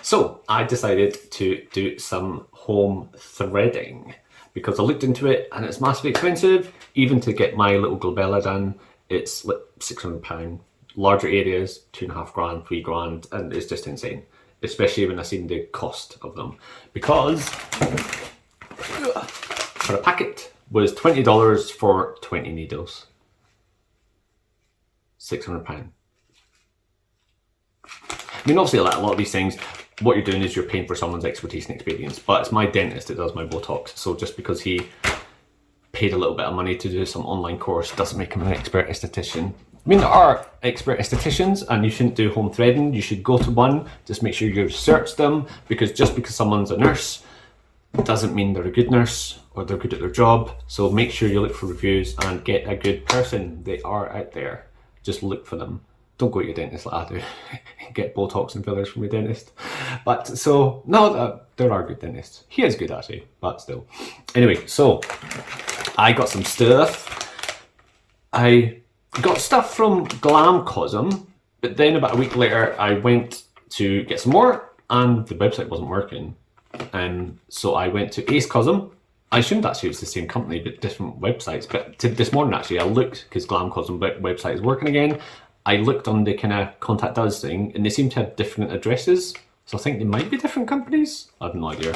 So I decided to do some home threading because I looked into it and it's massively expensive. Even to get my little glabella done, it's like £600. Larger areas, £2.5 grand, £3 grand, and it's just insane. Especially when I seen the cost of them, because for a packet was $20 for 20 needles. £600. I mean, obviously, like a lot of these things, what you're doing is you're paying for someone's expertise and experience. But it's my dentist that does my Botox, so just because he paid a little bit of money to do some online course doesn't make him an expert esthetician. I mean, there are expert estheticians, and you shouldn't do home threading. You should go to one, just make sure you research them, because just because someone's a nurse doesn't mean they're a good nurse or they're good at their job. So make sure you look for reviews and get a good person. They are out there. Just look for them. Don't go to your dentist like I do. Get Botox and fillers from your dentist. But so, no, there are good dentists. He is good actually, but still. Anyway, so I got some stuff. I got stuff from Glamcosm, but then about a week later I went to get some more and the website wasn't working. And so I went to Acecosm. I assumed actually it was the same company but different websites. But this morning actually I looked, because Glamcosm website is working again. I looked on the kind of contact us thing and they seem to have different addresses. So I think they might be different companies. I have no idea.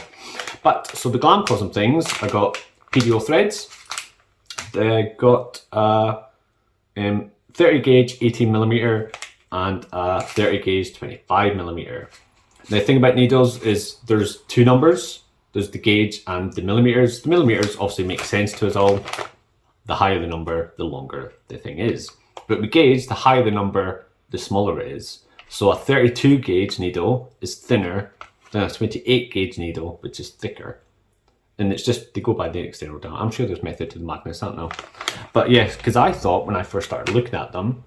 But so the Glamcosm things, I got PDO threads. They got 30 gauge 18mm and 30 gauge 25mm. The thing about needles is there's two numbers. There's the gauge and the millimeters. The millimeters obviously make sense to us all. The higher the number, the longer the thing is. But with gauge, the higher the number, the smaller it is. So a 32 gauge needle is thinner than a 28 gauge needle, which is thicker. And it's just, they go by the external diameter. I'm sure there's method to the madness, I don't know. But yes, because I thought when I first started looking at them,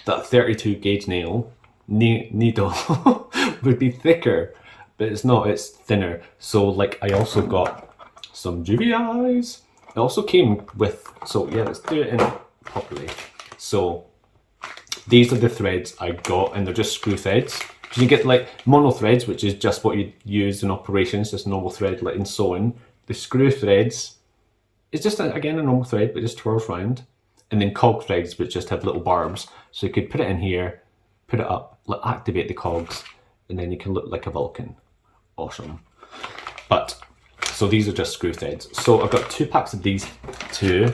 that a 32 gauge needle would be thicker, but it's not, it's thinner. So like I also got some Juve eyes. It also came with, so yeah, let's do it in properly. So these are the threads I got, and they're just screw threads. So you get like mono threads, which is just what you use in operations, just normal thread like in sewing. The screw threads is just again a normal thread, but just twirls round. And then cog threads, which just have little barbs. So you could put it in here, put it up, activate the cogs, and then you can look like a Vulcan. Awesome. But so these are just screw threads. So I've got 2 packs of these too.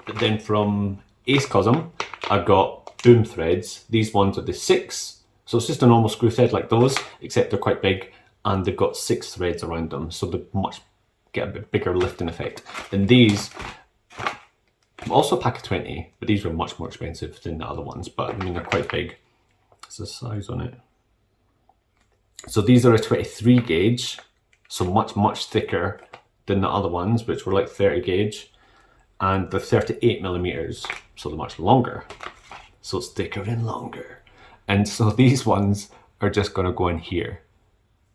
But then from Acecosm, I've got boom threads. These ones are the 6. So it's just a normal screw thread like those, except they're quite big and they've got 6 threads around them. So they get a bit bigger lifting effect. And these, also a pack of 20, but these were much more expensive than the other ones. But I mean, they're quite big. It's the size on it. So these are a 23 gauge. So much thicker than the other ones, which were like 30 gauge. And the 38mm, so they're much longer. So it's thicker and longer. And so these ones are just gonna go in here.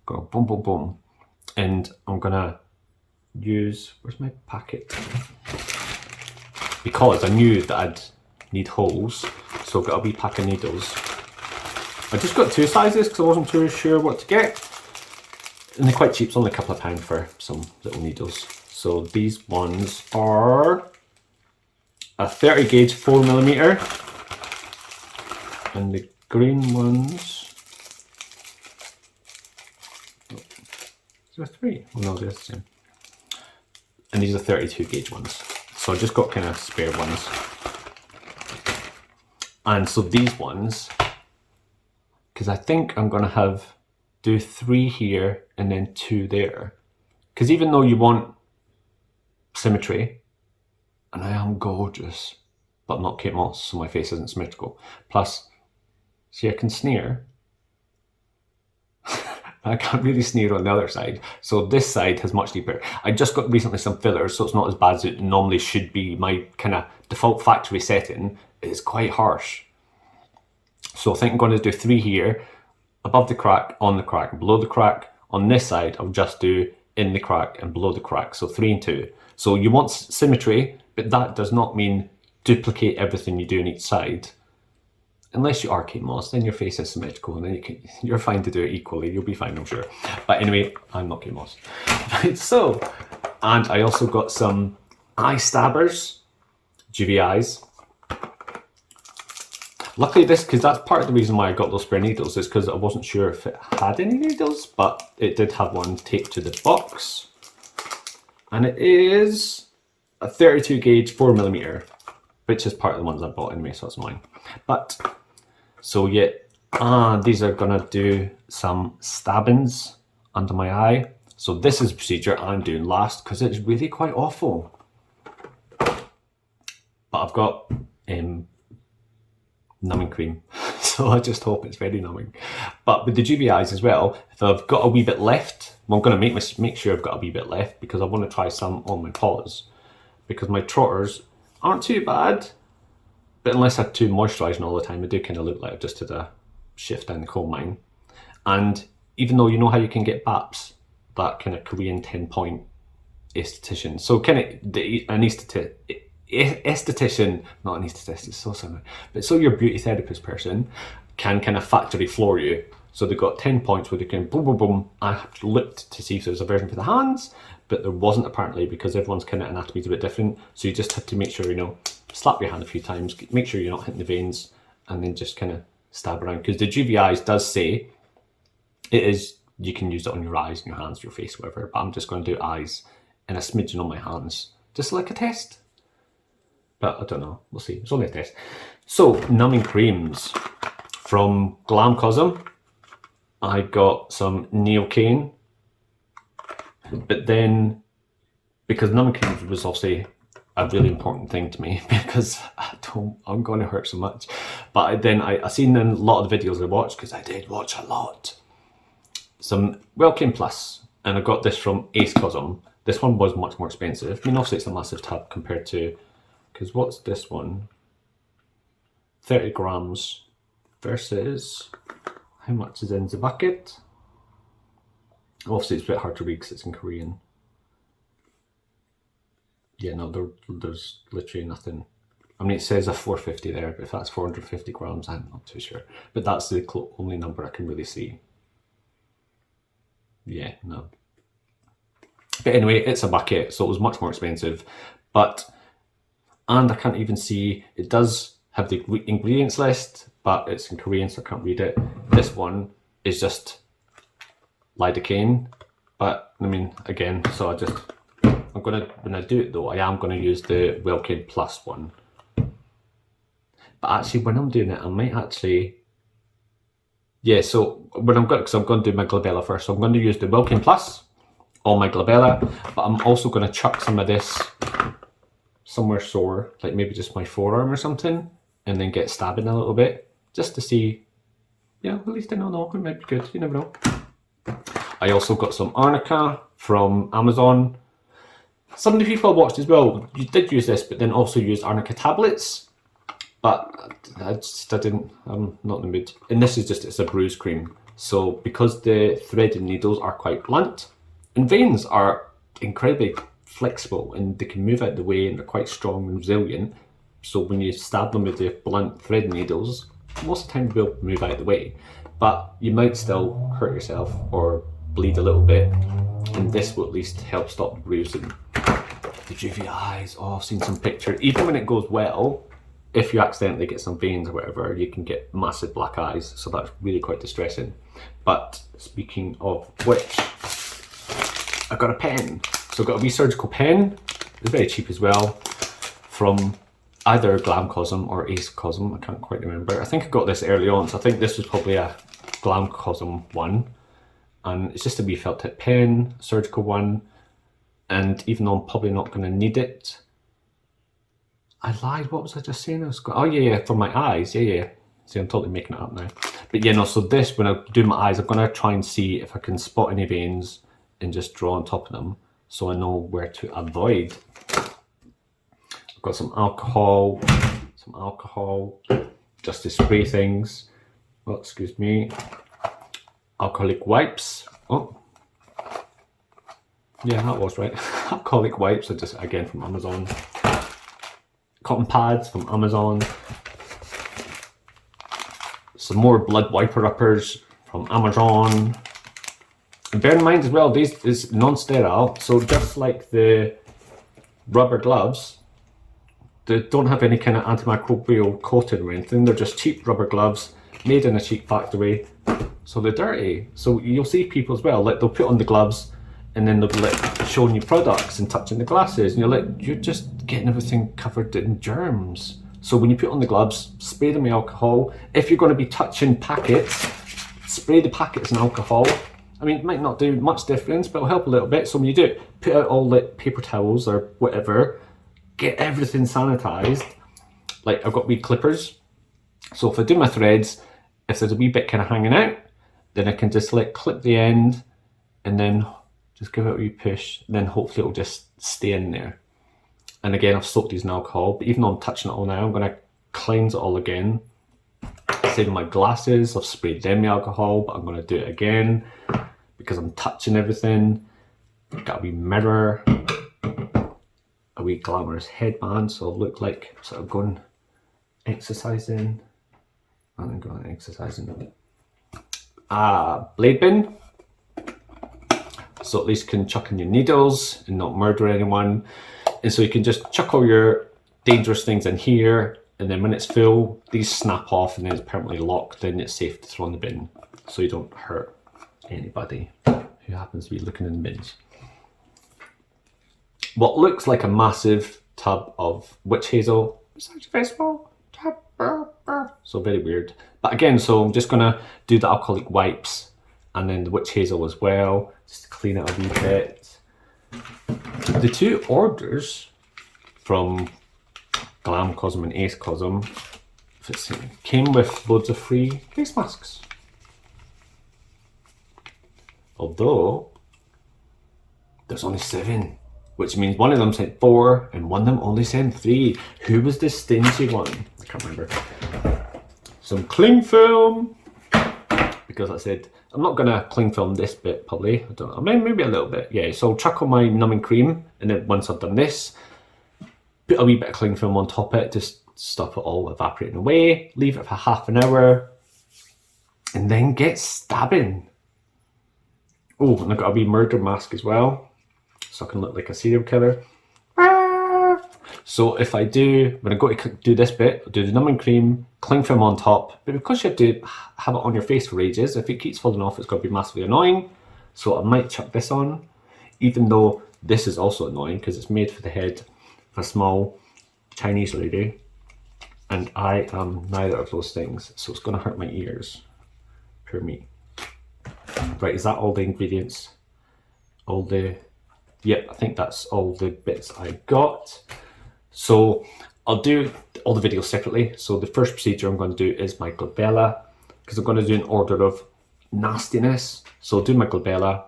Go boom, boom, boom. And I'm gonna use, where's my packet? Because I knew that I'd need holes, so I've got a wee pack of needles. I just got 2 sizes because I wasn't too sure what to get. And they're quite cheap, it's only a couple of pounds for some little needles. So these ones are a 30 gauge 4mm, and the green ones, oh, is there 3? Oh no, they're the same. And these are 32 gauge ones. So I just got kind of spare ones. And so these ones, because I think I'm gonna do 3 here and then 2 there. Because even though you want symmetry, and I am gorgeous, but I'm not Kate Moss, so my face isn't symmetrical. Plus, see, I can sneer. I can't really sneer on the other side. So this side has much deeper. I just got recently some fillers, so it's not as bad as it normally should be. My kind of default factory setting is quite harsh. So I think I'm going to do 3 here, above the crack, on the crack, below the crack. On this side, I'll just do in the crack and below the crack, so 3 and 2. So you want symmetry, but that does not mean duplicate everything you do on each side. Unless you are Kate Moss, then your face is symmetrical and then you're fine to do it equally. You'll be fine, I'm sure. But anyway, I'm not Kate Moss. Right, so, and I also got some eye stabbers, Juve eyes. Luckily because that's part of the reason why I got those spare needles, is because I wasn't sure if it had any needles, but it did have one taped to the box. And it is a 32 gauge 4mm, which is part of the ones I bought anyway, so it's mine. But, so yeah, these are gonna do some stabbings under my eye. So this is a procedure I'm doing last because it's really quite awful. But I've got numbing cream, so I just hope it's very numbing. But with the Juve eyes as well, if I've got a wee bit left, I'm going to make sure I've got a wee bit left because I want to try some on my paws, because my trotters aren't too bad, but unless I'm too moisturising all the time, I do kind of look like I've just had a shift down the coal mine. And even though you know how you can get BAPs, that kind of Korean 10-point esthetician, so kind of an esthetician, not an esthetician, it's so similar, but so your beauty therapist person can kind of factory floor you. So they've got 10 points where they can boom, boom, boom. I looked to see if there's a version for the hands, but there wasn't apparently, because everyone's kind of anatomy is a bit different. So you just have to make sure, you know, slap your hand a few times, make sure you're not hitting the veins, and then just kind of stab around. Because the Juve eyes does say it is, you can use it on your eyes and your hands, your face, whatever, but I'm just going to do eyes and a smidgen on my hands, just like a test. But I don't know, we'll see, it's only a test. So, numbing creams from Glamcosm. I got some Neocaine, but then, because numbing creams was obviously a really important thing to me, because I'm going to hurt so much. But then I seen in a lot of the videos I watched, because I did watch a lot, some Wellcame Plus, and I got this from Acecosm. This one was much more expensive. I mean, obviously it's a massive tub compared to, because what's this one? 30 grams versus, how much is in the bucket? Obviously it's a bit hard to read because it's in Korean. Yeah, no, there's literally nothing. I mean, it says a 450 there, but if that's 450 grams, I'm not too sure. But that's the only number I can really see. Yeah, no. But anyway, it's a bucket, so it was much more expensive. But, and I can't even see, it does have the ingredients list, but it's in Korean, so I can't read it. This one is just lidocaine, but I mean, again, so I just, I'm gonna, when I do it though, I am gonna use the Wellcame Plus one. But actually, when I'm doing it, I might actually, yeah, so when I'm going, because I'm going to do my glabella first, so I'm going to use the Wellcame Plus on my glabella, but I'm also going to chuck some of this somewhere sore, like maybe just my forearm or something, and then get stabbing a little bit, just to see, yeah, at least I don't know, it might be good, you never know. I also got some arnica from Amazon. Some of the people I watched as well, you did use this, but then also used arnica tablets. But I didn't, I'm not in the mood. And this is just, it's a bruise cream. So because the threaded needles are quite blunt, and veins are incredibly flexible and they can move out the way and they're quite strong and resilient. So when you stab them with the blunt thread needles, most of the time they'll move out the way. But you might still hurt yourself or bleed a little bit. And this will at least help stop the bruising. The Juve eyes, oh, I've seen some pictures. Even when it goes well, if you accidentally get some veins or whatever, you can get massive black eyes, so that's really quite distressing. But speaking of which, I got a pen. So I got a wee surgical pen, it's very cheap as well, from either Glamcosm or Acecosm, I can't quite remember. I think I got this early on, so I think this was probably a Glamcosm one. And it's just a wee felt tip pen, surgical one, and even though I'm probably not going to need it, I lied, what was I just saying? Oh yeah, for my eyes, yeah. See, I'm totally making it up now. But yeah, no, so this, when I do my eyes, I'm going to try and see if I can spot any veins and just draw on top of them so I know where to avoid. I've got some alcohol, just to spray things. Oh, excuse me. Alcoholic wipes. Oh. Yeah, that was right. Alcoholic wipes are just, again, from Amazon. Cotton pads from Amazon. some more blood wiper uppers from Amazon. And bear in mind as well, this is non-sterile, so just like the rubber gloves, they don't have any kind of antimicrobial coating or anything. They're just cheap rubber gloves made in a cheap factory, so they're dirty. So you'll see people as well, like they'll put on the gloves and then they'll be like showing you products and touching the glasses, and you're like, you're just getting everything covered in germs. So when you put on the gloves, spray them with alcohol. If you're going to be touching packets, spray the packets in alcohol. I mean, it might not do much difference, but it'll help a little bit. So when you do it, put out all the paper towels or whatever, get everything sanitized. Like I've got wee clippers. So if I do my threads, if there's a wee bit kind of hanging out, then I can just like clip the end and then just give it a wee push. And then hopefully it'll just stay in there. And again, I've soaked these in alcohol, but even though I'm touching it all now, I'm going to cleanse it all again. Same with my glasses, I've sprayed them with alcohol, but I'm going to do it again because I'm touching everything. Got a wee mirror, a wee glamorous headband, so I'll look like sort of going exercising and then going exercising. Blade bin, so at least you can chuck in your needles and not murder anyone. And so you can just chuck all your dangerous things in here, and then when it's full, these snap off and then it's permanently locked, then it's safe to throw in the bin so you don't hurt anybody who happens to be looking in the bins. What looks like a massive tub of witch hazel, it's actually very small. So very weird. But again, so I'm just gonna do the alcoholic wipes and then the witch hazel as well, just to clean it a wee bit. The two orders from Glamcosm and Acecosm came with loads of free face masks. Although there's only 7, which means one of them sent 4 and one of them only sent 3. Who was the stingy one? I can't remember. Some cling film, because I said I'm not gonna cling film this bit probably. I don't know, maybe a little bit. Yeah, so I'll chuck on my numbing cream, and then once I've done this, put a wee bit of cling film on top of it, just stop it all evaporating away, leave it for half an hour, and then get stabbing. Oh, and I've got a wee murder mask as well, so I can look like a serial killer. So if I do, when I go to do this bit, I'll do the numbing cream, cling film on top, but because you have to have it on your face for ages, if it keeps falling off, it's going to be massively annoying. So I might chuck this on, even though this is also annoying because it's made for the head of a small Chinese lady, and I am neither of those things, so it's going to hurt my ears. Poor me. Right, is that all the ingredients? Yep, I think that's all the bits I got. So I'll do all the videos separately. So the first procedure I'm going to do is my glabella, because I'm going to do an order of nastiness. So I'll do my glabella.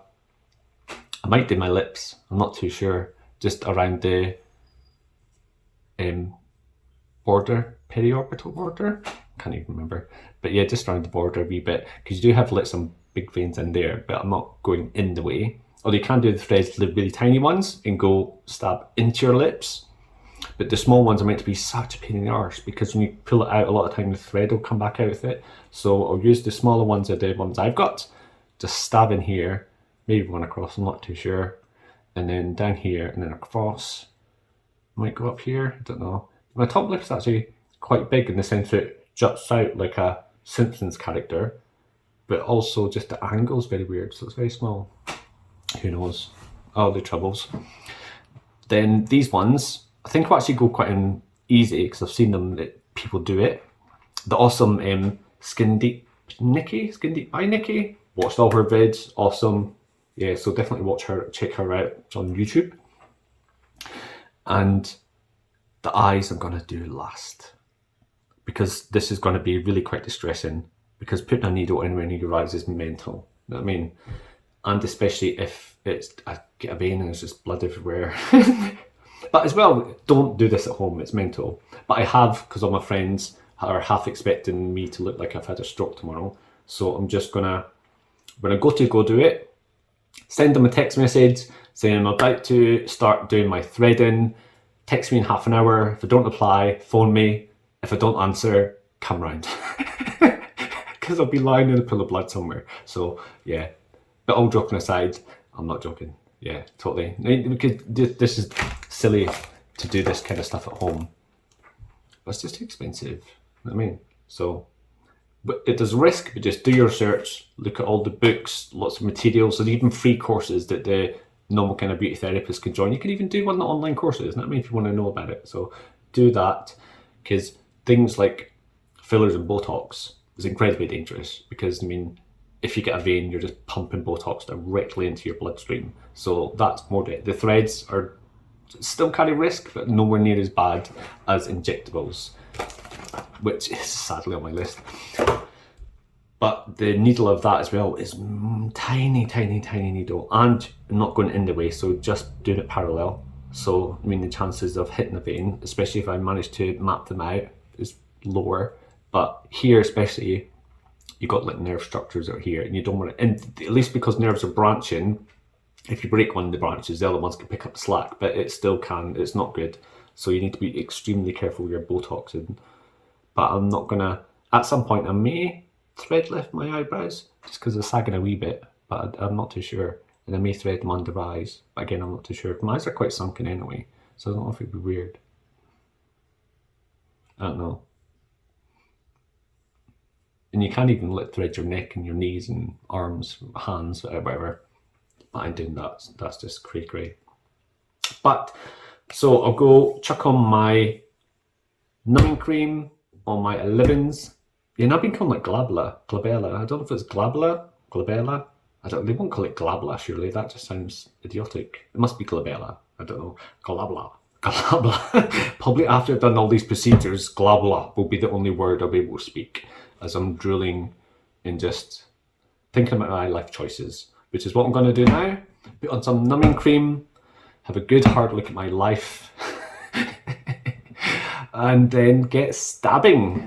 I might do my lips, I'm not too sure, just around the border, periorbital border, can't even remember. But yeah, just around the border a wee bit, because you do have like some big veins in there, but I'm not going in the way. Or you can do the threads, the really tiny ones, and go stab into your lips. But the small ones are meant to be such a pain in the arse, because when you pull it out, a lot of time the thread will come back out with it. So I'll use the smaller ones, are the ones I've got, just stab in here, maybe one across, I'm not too sure. And then down here, and then across. Might go up here, I don't know. My top lip is actually quite big in the sense that it juts out like a Simpsons character, but also just the angle is very weird, so it's very small. Who knows? All the troubles. Then these ones, I think will actually go quite easy, because I've seen them, that people do it. The awesome Skin Deep by Nikki. Watched all her vids, awesome. Yeah, so definitely watch her, check her out, it's on YouTube. And the eyes I'm gonna do last, because this is gonna be really quite distressing, because putting a needle anywhere near your eyes is mental, you know what I mean? And especially if I get a vein and there's just blood everywhere. But as well, don't do this at home, it's mental. But I have, because all my friends are half expecting me to look like I've had a stroke tomorrow. So I'm just gonna, when I go do it, send them a text message saying I'm about to start doing my threading. Text me in half an hour. If I don't reply, phone me. If I don't answer, come round. because I'll be lying in a pool of blood somewhere. So yeah, but all joking aside, I'm not joking. Yeah, totally. Because this is silly to do this kind of stuff at home, but it's just too expensive. You know what I mean? So, but it does risk, but just do your research, look at all the books, lots of materials, and even free courses that the normal kind of beauty therapists can join. You can even do one of the online courses, you know what I mean, if you want to know about it. So do that, because things like fillers and Botox is incredibly dangerous, because I mean, if you get a vein, you're just pumping Botox directly into your bloodstream. So that's more the threads are still carry risk, but nowhere near as bad as injectables, which is sadly on my list. But the needle of that as well is tiny, tiny, tiny needle, and not going in the way, so just doing it parallel. So I mean, the chances of hitting a vein, especially if I manage to map them out, is lower. But here especially, you've got like nerve structures out here, and you don't want to, and at least because nerves are branching, if you break one of the branches, the other ones can pick up the slack, but it still can, it's not good. So you need to be extremely careful with your Botoxing. But I'm not gonna, at some point I may thread lift my eyebrows, just because they're sagging a wee bit, but I'm not too sure. And I may thread them under my eyes, but again, I'm not too sure. My eyes are quite sunken anyway, so I don't know if it'd be weird. I don't know. And you can't even thread your neck and your knees and arms, hands, whatever. But I'm doing that. That's just cray. But so I'll go chuck on my numbing cream on my 11s. Yeah, and I've been calling it glabella. I don't know if it's glabella. They won't call it glabella, surely. That just sounds idiotic. It must be glabella. I don't know. Glabella. Probably after I've done all these procedures, glabella will be the only word I'll be able to speak as I'm drooling and just thinking about my life choices, which is what I'm going to do now. Put on some numbing cream, have a good hard look at my life, and then get stabbing.